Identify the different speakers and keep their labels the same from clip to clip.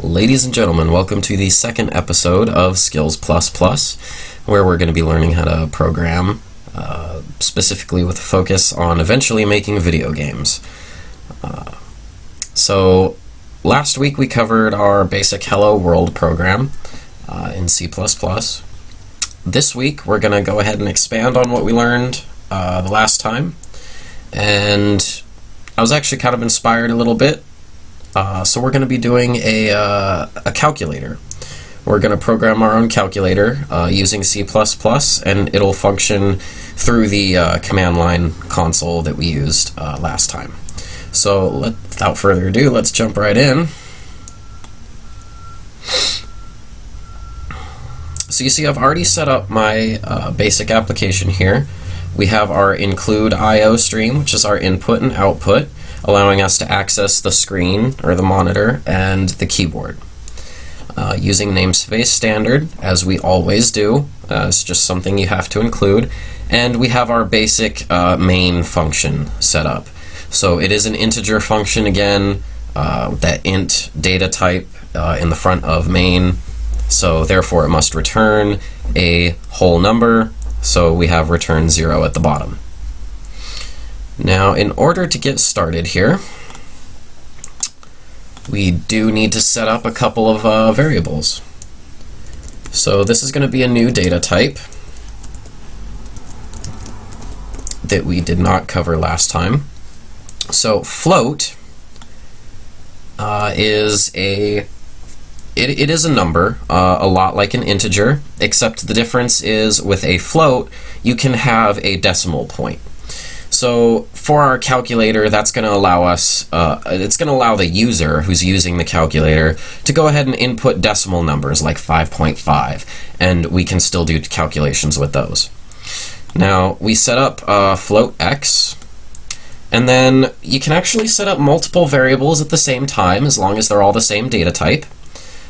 Speaker 1: Ladies and gentlemen, welcome to the second episode of Skills++, where we're going to be learning how to program, specifically with a focus on eventually making video games. So, last week we covered our basic Hello World program in C++. This week we're going to go ahead and expand on what we learned the last time, and I was actually kind of inspired a little bit. So we're going to be doing a calculator. We're going to program our own calculator using C++, and it'll function through the command line console that we used last time. So without further ado, let's jump right in. So you see I've already set up my basic application here. We have our include IO stream, which is our input and output, allowing us to access the screen or the monitor and the keyboard. Using namespace standard, as we always do, it's just something you have to include, and we have our basic main function set up. So it is an integer function again, that int data type in the front of main, so therefore it must return a whole number, so we have return 0 at the bottom. Now, in order to get started here, we do need to set up a couple of variables. So this is going to be a new data type that we did not cover last time. So float is a number, a lot like an integer, except the difference is with a float you can have a decimal point. So for our calculator, that's going to allow us, it's going to allow the user who's using the calculator to go ahead and input decimal numbers like 5.5, and we can still do calculations with those. Now, we set up float x, and then you can actually set up multiple variables at the same time, as long as they're all the same data type,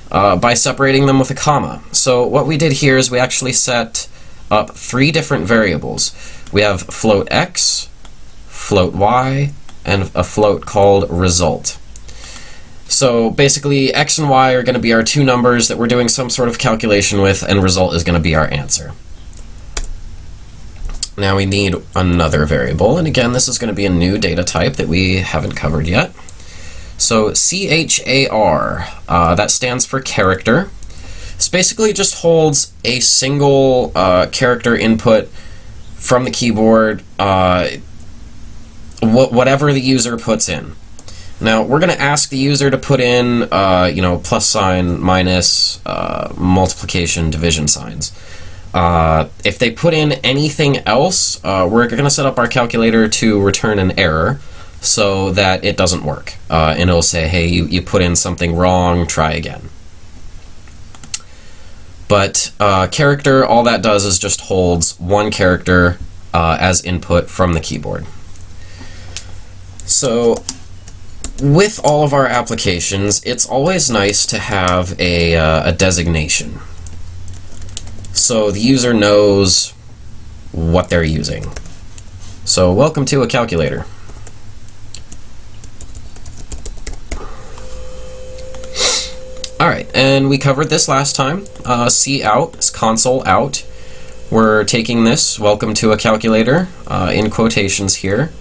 Speaker 1: by separating them with a comma. So what we did here is we actually set up 3 different variables. We have float x, float y, and a float called result. So basically x and y are going to be our 2 numbers that we're doing some sort of calculation with, and result is going to be our answer. Now we need another variable, and again this is going to be a new data type that we haven't covered yet. So char, that stands for character. This basically just holds a single character input from the keyboard, whatever the user puts in. Now we're going to ask the user to put in, plus sign, minus, multiplication, division signs. If they put in anything else, we're going to set up our calculator to return an error so that it doesn't work. And it'll say, hey, you put in something wrong, try again. But character, all that does is just holds one character as input from the keyboard. So with all of our applications, it's always nice to have a designation, so the user knows what they're using. So welcome to a calculator. Alright, and we covered this last time. Cout is console out. We're taking this, welcome to a calculator, in quotations here,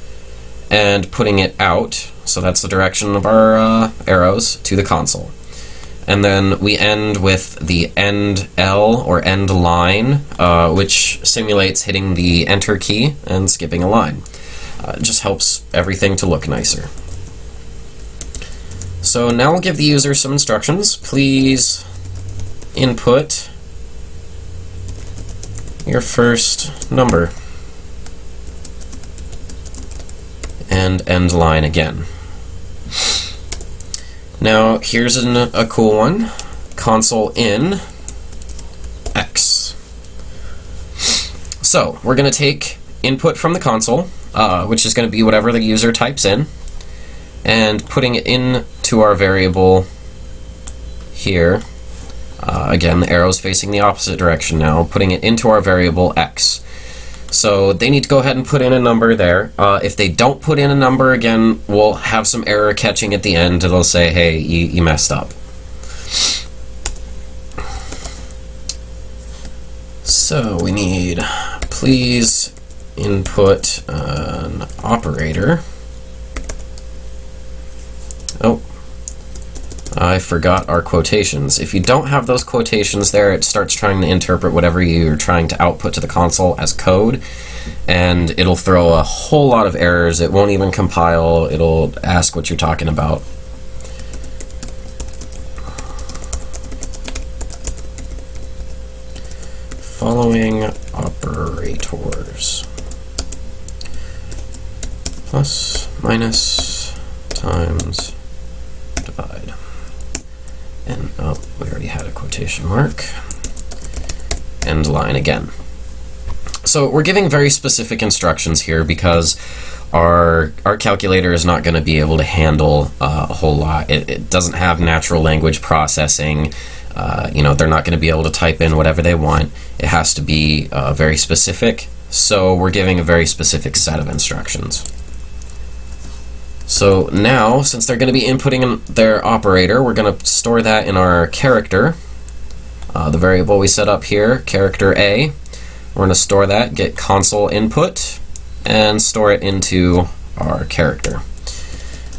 Speaker 1: and putting it out, so that's the direction of our arrows, to the console. And then we end with the end L, or end line, which simulates hitting the enter key and skipping a line. It just helps everything to look nicer. So now we'll give the user some instructions. Please input your first number. And end line again. Now here's a cool one. Console in x. So we're going to take input from the console, which is going to be whatever the user types in, and putting it into our variable here. Again, the arrow's facing the opposite direction now, putting it into our variable x. So they need to go ahead and put in a number there. If they don't put in a number, again, we'll have some error catching at the end. It'll say, hey, you messed up. So we need, please input an operator. Oh, I forgot our quotations. If you don't have those quotations there, it starts trying to interpret whatever you're trying to output to the console as code, and it'll throw a whole lot of errors. It won't even compile. It'll ask what you're talking about. Following operators: plus, minus, times, divide. And, oh, we already had a quotation mark. End line again. So we're giving very specific instructions here because our calculator is not going to be able to handle a whole lot. It doesn't have natural language processing. They're not going to be able to type in whatever they want. It has to be very specific. So we're giving a very specific set of instructions. So now, since they're going to be inputting their operator, we're going to store that in our character. The variable we set up here, character A. We're going to store that, get console input, and store it into our character.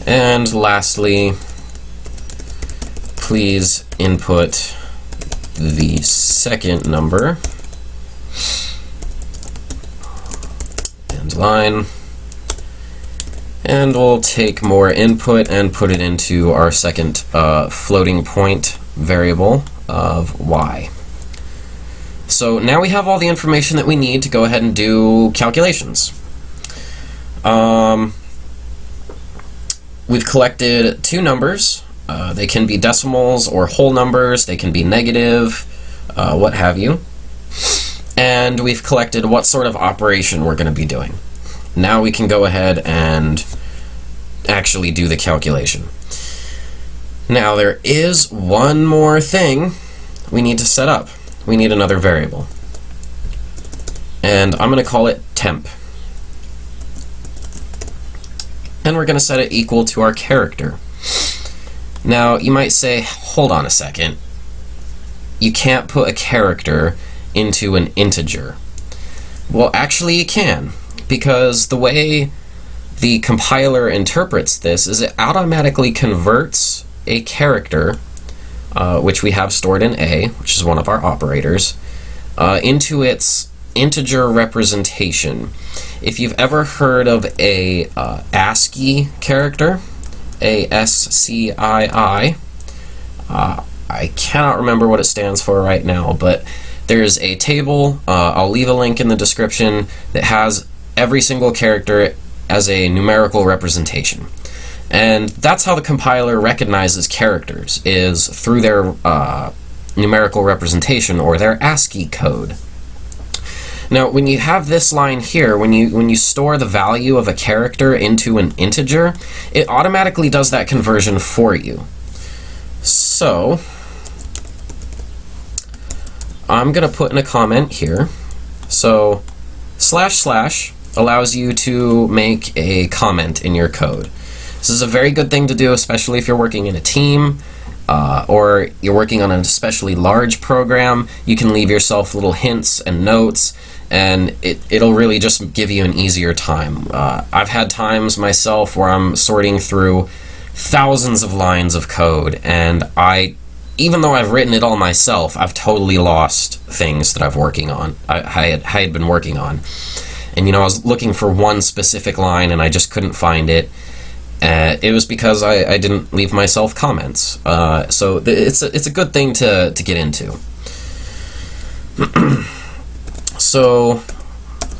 Speaker 1: And lastly, please input the second number. End line. And we'll take more input and put it into our second floating point variable of y. So now we have all the information that we need to go ahead and do calculations. We've collected two numbers. They can be decimals or whole numbers. They can be negative, what have you. And we've collected what sort of operation we're going to be doing. Now we can go ahead and actually do the calculation. Now there is one more thing we need to set up. We need another variable. And I'm going to call it temp. And we're going to set it equal to our character. Now you might say, hold on a second. You can't put a character into an integer. Well, actually you can, because the way the compiler interprets this is it automatically converts a character, which we have stored in A, which is one of our operators, into its integer representation. If you've ever heard of a ASCII character, ASCII, I cannot remember what it stands for right now, but there's a table, I'll leave a link in the description, that has every single character as a numerical representation. And that's how the compiler recognizes characters, is through their numerical representation, or their ASCII code. Now, when you have this line here, when you store the value of a character into an integer, it automatically does that conversion for you. So I'm going to put in a comment here. So / allows you to make a comment in your code. This is a very good thing to do, especially if you're working in a team or you're working on an especially large program. You can leave yourself little hints and notes, and it'll really just give you an easier time. I've had times myself where I'm sorting through thousands of lines of code, and even though I've written it all myself, I've totally lost things that I had been working on. And I was looking for one specific line and I just couldn't find it. It was because I didn't leave myself comments. So it's a good thing to get into. So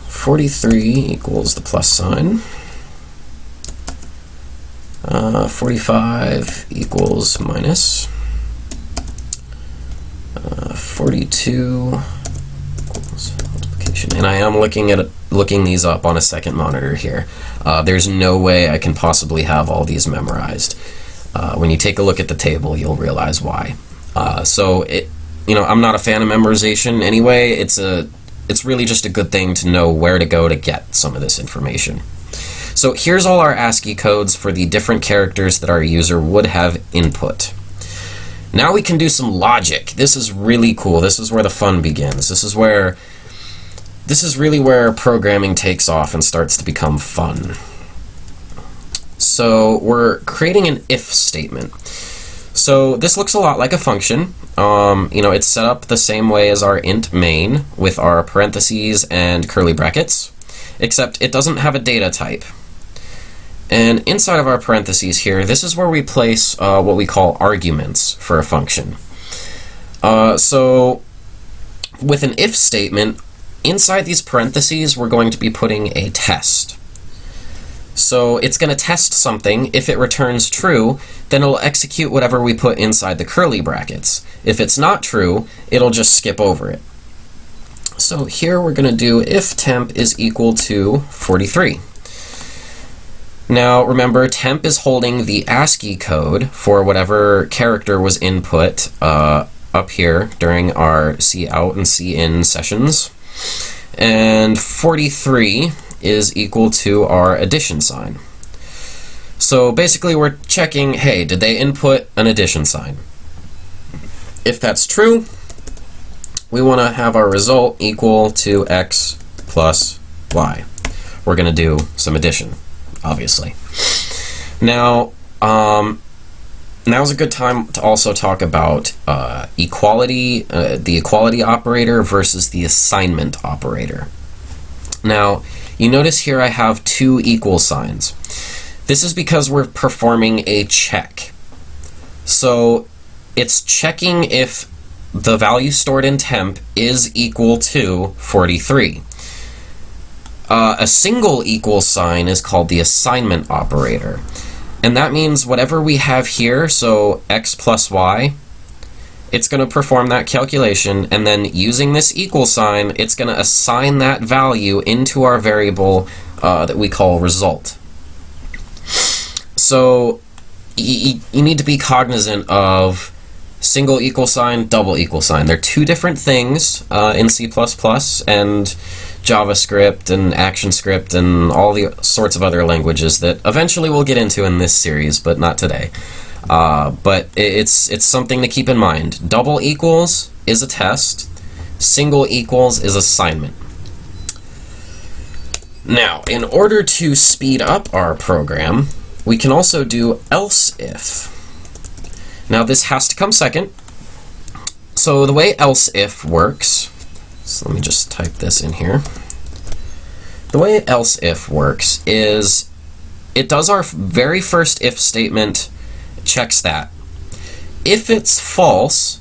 Speaker 1: 43 equals the plus sign. 45 equals minus. 42 equals multiplication. And I am looking these up on a second monitor here. There's no way I can possibly have all these memorized. When you take a look at the table, you'll realize why. I'm not a fan of memorization anyway. It's really just a good thing to know where to go to get some of this information. So here's all our ASCII codes for the different characters that our user would have input. Now we can do some logic. This is really cool. This is where the fun begins. This is where this is really where programming takes off and starts to become fun. So we're creating an if statement. So this looks a lot like a function. It's set up the same way as our int main with our parentheses and curly brackets, except it doesn't have a data type. And inside of our parentheses here, this is where we place what we call arguments for a function. So with an if statement, inside these parentheses, we're going to be putting a test. So it's going to test something. If it returns true, then it'll execute whatever we put inside the curly brackets. If it's not true, it'll just skip over it. So here we're going to do if temp is equal to 43. Now remember, temp is holding the ASCII code for whatever character was input up here during our cout and cin sessions. And 43 is equal to our addition sign. So basically we're checking, hey, did they input an addition sign? If that's true, we want to have our result equal to x plus y. We're going to do some addition, obviously. Now, now's a good time to also talk about equality, the equality operator versus the assignment operator. Now, you notice here I have two equal signs. This is because we're performing a check. So it's checking if the value stored in temp is equal to 43. A single equal sign is called the assignment operator. And that means whatever we have here, so x plus y, it's going to perform that calculation, and then using this equal sign, it's going to assign that value into our variable that we call result. So you need to be cognizant of single equal sign, double equal sign. They're two different things in C++ and JavaScript and ActionScript and all the sorts of other languages that eventually we'll get into in this series, but not today. But it's something to keep in mind. Double equals is a test. Single equals is assignment. Now, in order to speed up our program, we can also do else if. Now, this has to come second. So the way else if works, so let me just type this in here. The way else if works is it does our very first if statement, checks that. If it's false,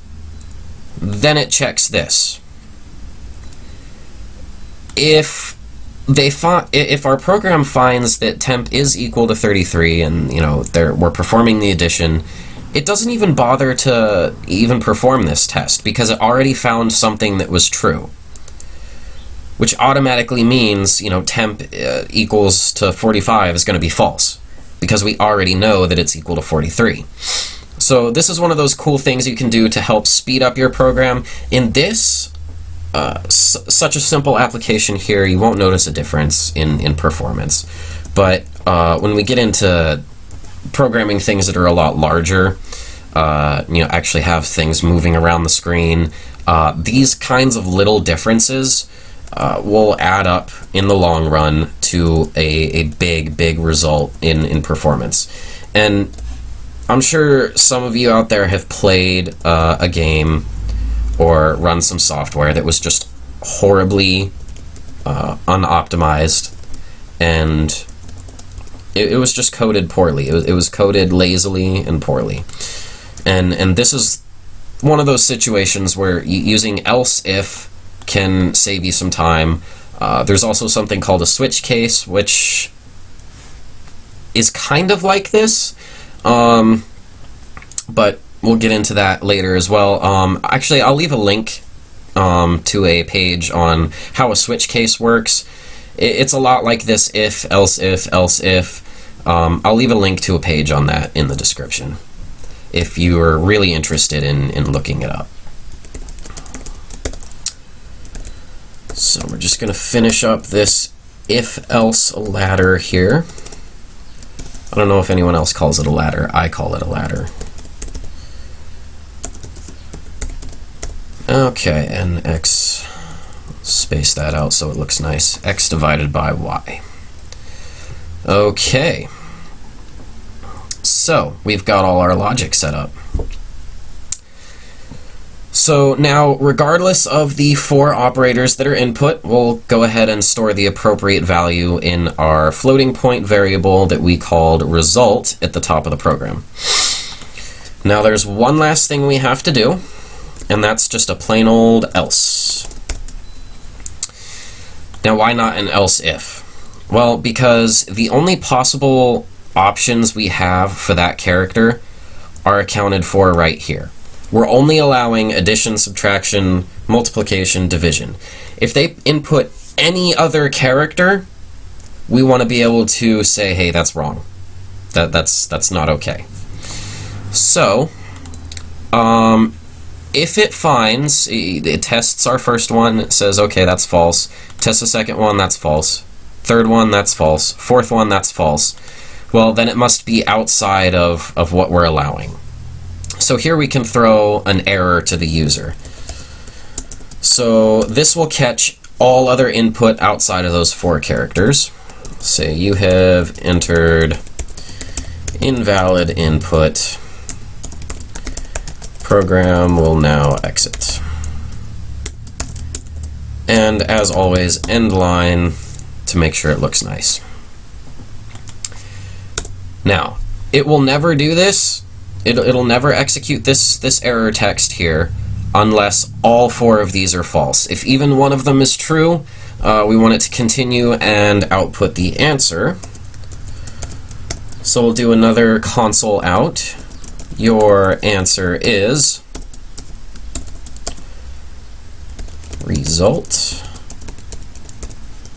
Speaker 1: then it checks this. If our program finds that temp is equal to 33 and we're performing the addition, it doesn't even bother to even perform this test because it already found something that was true, which automatically means temp equals to 45 is going to be false because we already know that it's equal to 43. So this is one of those cool things you can do to help speed up your program. In this such a simple application here, you won't notice a difference in performance, but when we get into programming things that are a lot larger, actually have things moving around the screen, these kinds of little differences will add up in the long run to a big result in performance. And I'm sure some of you out there have played a game or run some software that was just horribly unoptimized, and it was just coded poorly. It was coded lazily and poorly. And this is one of those situations where using else if can save you some time. There's also something called a switch case, which is kind of like this, but we'll get into that later as well. Actually, I'll leave a link to a page on how a switch case works. It's a lot like this if, else if, else if. I'll leave a link to a page on that in the description if you are really interested in looking it up. So we're just going to finish up this if-else ladder here. I don't know if anyone else calls it a ladder. I call it a ladder. Okay, and x, let's Space that out so it looks nice. X divided by y. Okay. So, we've got all our logic set up. So now, regardless of the 4 operators that are input, we'll go ahead and store the appropriate value in our floating point variable that we called result at the top of the program. Now there's one last thing we have to do, and that's just a plain old else. Now why not an else if? Well, because the only possible options we have for that character are accounted for right here. We're only allowing addition, subtraction, multiplication, division. If they input any other character, we want to be able to say, hey, that's wrong. That's not okay. So, if it finds, it tests our first one, it says, okay, that's false. Tests the second one, that's false. Third one, that's false. Fourth one, that's false. Well, then it must be outside of what we're allowing. So here we can throw an error to the user. So this will catch all other input outside of those 4 characters. Say you have entered invalid input. Program will now exit. And as always, end line to make sure it looks nice. Now, it will never do this. It'll never execute this error text here unless all 4 of these are false. If even one of them is true, we want it to continue and output the answer. So we'll do another console out. Your answer is result.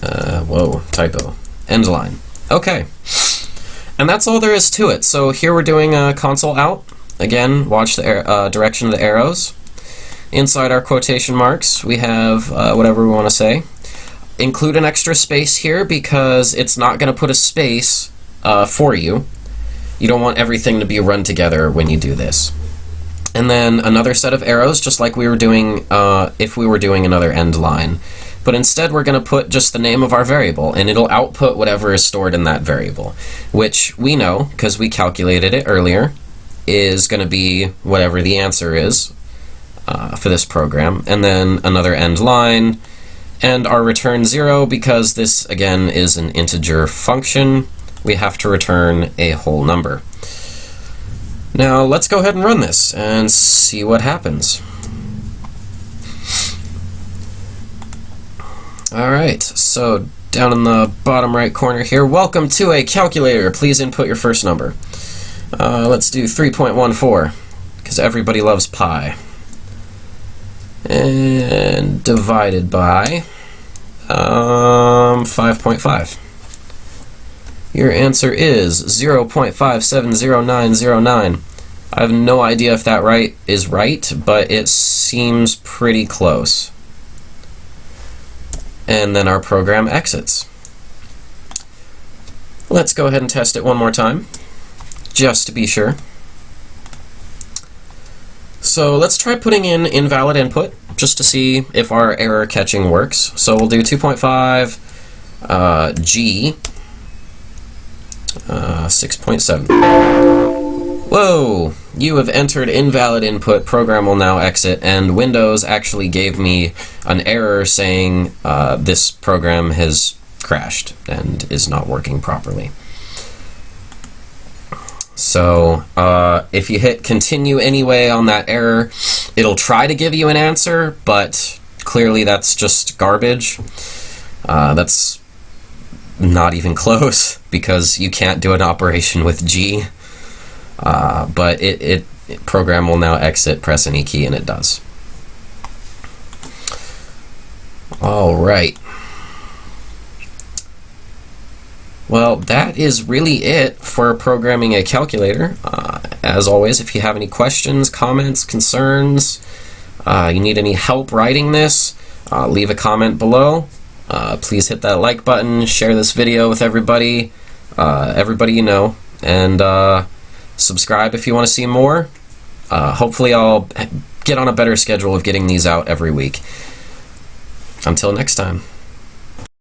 Speaker 1: Whoa, typo. End line. Okay. And that's all there is to it. So here we're doing a console out. Again, watch the direction of the arrows. Inside our quotation marks, we have whatever we want to say. Include an extra space here because it's not going to put a space for you. You don't want everything to be run together when you do this. And then another set of arrows, just like we were doing if we were doing another end line. But instead we're going to put just the name of our variable, and it'll output whatever is stored in that variable, which we know, because we calculated it earlier, is going to be whatever the answer is for this program. And then another end line, and our return 0, because this, again, is an integer function, we have to return a whole number. Now let's go ahead and run this and see what happens. Alright, so down in the bottom right corner here, welcome to a calculator. Please input your first number. Let's do 3.14, because everybody loves pi. And divided by 5.5. Your answer is 0.570909. I have no idea if that is right, but it seems pretty close. And then our program exits. Let's go ahead and test it one more time, just to be sure. So let's try putting in invalid input, just to see if our error catching works. So we'll do 2.5 G 6.7. Whoa! You have entered invalid input, program will now exit, and Windows actually gave me an error saying this program has crashed and is not working properly. So if you hit continue anyway on that error, it'll try to give you an answer, but clearly that's just garbage. That's not even close, because you can't do an operation with G. But it program will now exit, press any key, and it does. All right. Well, that is really it for programming a calculator. As always, if you have any questions, comments, concerns, you need any help writing this, leave a comment below. Please hit that like button, share this video with everybody you know, and subscribe if you want to see more. Hopefully I'll get on a better schedule of getting these out every week. Until next time.